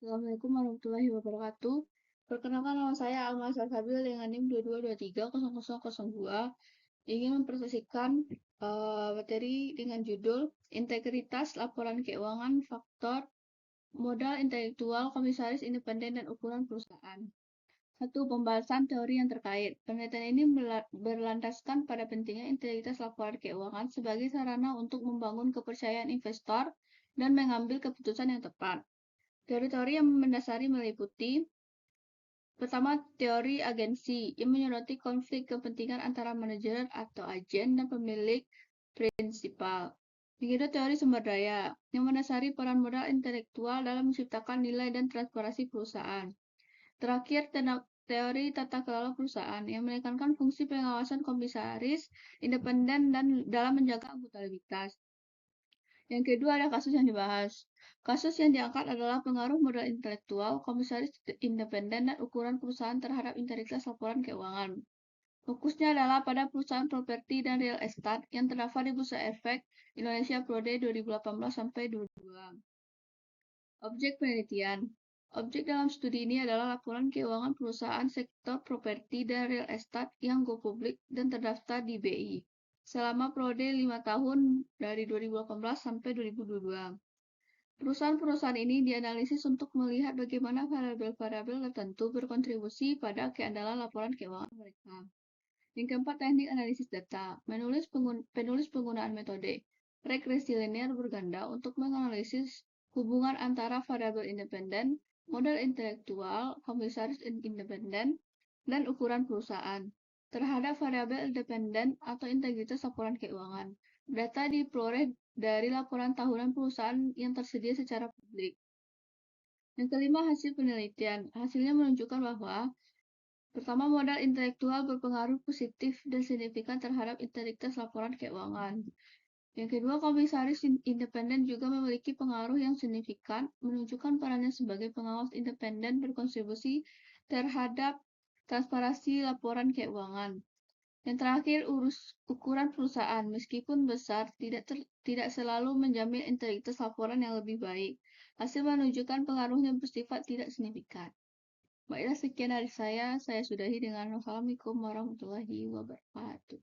Assalamualaikum warahmatullahi wabarakatuh. Perkenalkan nama saya Alma Salsabil dengan NIM 22230002. Ingin mempresentasikan materi dengan judul Integritas Laporan Keuangan Faktor Modal Intelektual Komisaris Independen dan Ukuran Perusahaan. 1. Pembahasan teori yang terkait. Penelitian ini berlandaskan pada pentingnya integritas laporan keuangan sebagai sarana untuk membangun kepercayaan investor dan mengambil keputusan yang tepat. Teori-teori yang mendasari meliputi: pertama, teori agensi yang menyoroti konflik kepentingan antara manajer atau agen dan pemilik prinsipal. Yang kedua, teori sumber daya yang mendasari peran modal intelektual dalam menciptakan nilai dan transparansi perusahaan. Terakhir, teori tata kelola perusahaan yang menekankan fungsi pengawasan komisaris independen dan dalam menjaga akuntabilitas. Yang kedua ada kasus yang dibahas. Kasus yang diangkat adalah pengaruh modal intelektual, komisaris independen, dan ukuran perusahaan terhadap integritas laporan keuangan. Fokusnya adalah pada perusahaan properti dan real estate yang terdaftar di Bursa Efek Indonesia Prode 2018-22. Objek penelitian. Objek dalam studi ini adalah laporan keuangan perusahaan sektor properti dan real estate yang go publik dan terdaftar di BI selama periode 5 tahun dari 2018 sampai 2022. Perusahaan-perusahaan ini dianalisis untuk melihat bagaimana variabel-variabel tertentu berkontribusi pada keandalan laporan keuangan mereka. Yang keempat, teknik analisis data. Penulis penggunaan metode regresi linear berganda untuk menganalisis hubungan antara variabel independen, modal intelektual, komisaris independen, dan ukuran perusahaan terhadap variabel independen atau integritas laporan keuangan. Data diperoleh dari laporan tahunan perusahaan yang tersedia secara publik. Yang kelima, hasil penelitian. Hasilnya menunjukkan bahwa pertama, modal intelektual berpengaruh positif dan signifikan terhadap integritas laporan keuangan. Yang kedua, komisaris independen juga memiliki pengaruh yang signifikan, menunjukkan perannya sebagai pengawas independen berkontribusi terhadap transparansi laporan keuangan. Yang terakhir, ukuran perusahaan, meskipun besar, tidak selalu menjamin integritas laporan yang lebih baik. Hasil menunjukkan pengaruhnya bersifat tidak signifikan. Baiklah, sekian dari saya. Saya sudahi dengan wassalamualaikum warahmatullahi wabarakatuh.